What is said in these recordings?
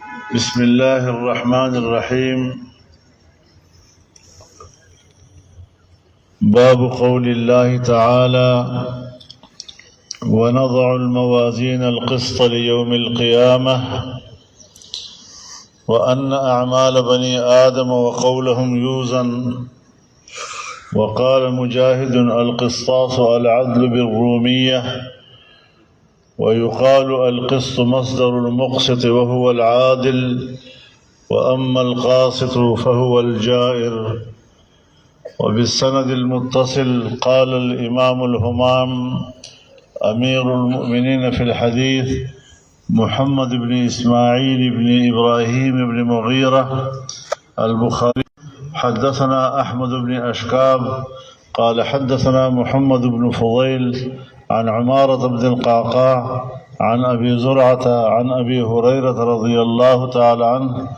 بسم اللہ الرحمن الرحیم باب قول اللہ تعالی ونضع الموازین القسط لیوم القیامہ وأن أعمال بني آدم وقولهم يوزن وقال مجاهد القسطاس العدل بالرومية ويقال القسط مصدر المقسط وهو العادل وأما القاسط فهو الجائر. وبالسند المتصل قال الإمام الهمام أمير المؤمنين في الحديث محمد بن إسماعيل بن إبراهيم بن مغيرة البخاري حدثنا أحمد بن أشكاب قال حدثنا محمد بن فضيل عن عمارة بن القعقاع عن أبي زرعة عن أبي هريرة رضي الله تعالى عنه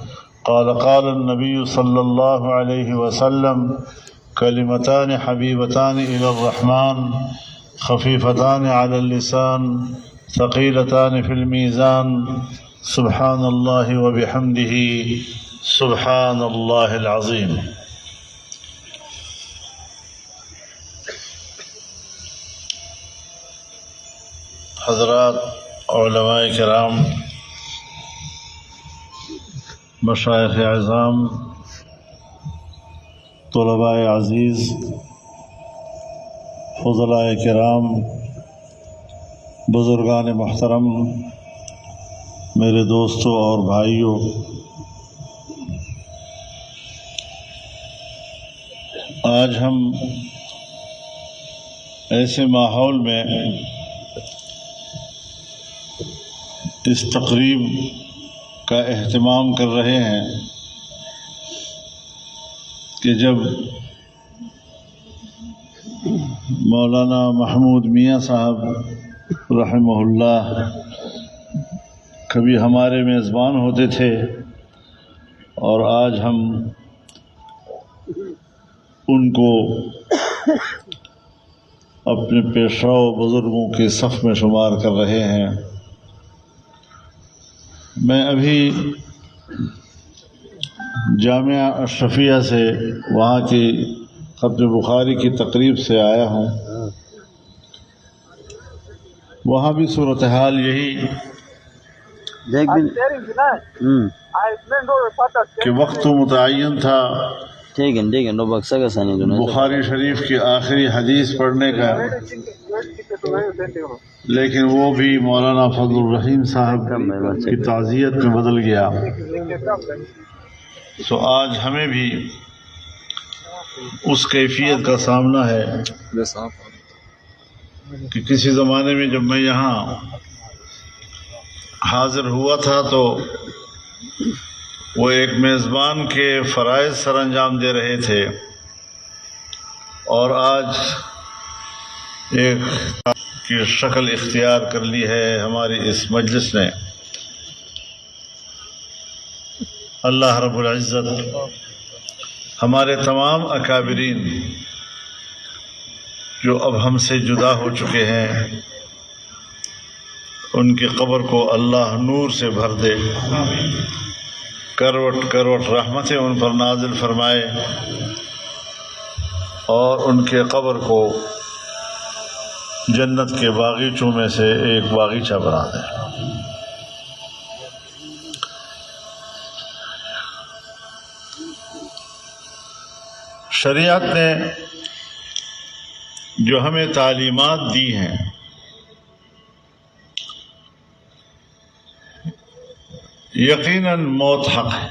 قال قال النبي صلى الله عليه وسلم كلمتان حبيبتان إلى الرحمن خفيفتان على اللسان ثقيلتان في الميزان سبحان الله وبحمده سبحان الله العظيم. حضرات علماء کرام، مشائخ اعظام، طلباء عزیز، فضلاء کرام، بزرگان محترم، میرے دوستوں اور بھائیوں، آج ہم ایسے ماحول میں اس تقریب کا اہتمام کر رہے ہیں کہ جب مولانا محمود میاں صاحب رحمہ اللہ کبھی ہمارے میزبان ہوتے تھے اور آج ہم ان کو اپنے پیشوا بزرگوں کے صف میں شمار کر رہے ہیں. میں ابھی جامعہ اشرفیہ سے وہاں کی ختم بخاری کی تقریب سے آیا ہوں. وہاں بھی صورتحال یہی کہ وقت متعین تھا بخاری شریف کی آخری حدیث پڑھنے کا، لیکن وہ بھی مولانا فضل الرحیم صاحب کی تعزیت میں بدل گیا. سو آج ہمیں بھی اس کیفیت کا سامنا ہے کہ کسی زمانے میں جب میں یہاں حاضر ہوا تھا تو وہ ایک میزبان کے فرائض سر انجام دے رہے تھے، اور آج ایک کی شکل اختیار کر لی ہے ہماری اس مجلس نے. اللہ رب العزت ہمارے تمام اکابرین جو اب ہم سے جدا ہو چکے ہیں ان کی قبر کو اللہ نور سے بھر دے، کروٹ کروٹ رحمتیں ان پر نازل فرمائے اور ان کے قبر کو جنت کے باغیچوں میں سے ایک باغیچہ بنا دے. شریعت نے جو ہمیں تعلیمات دی ہیں یقیناً موت حق ہے،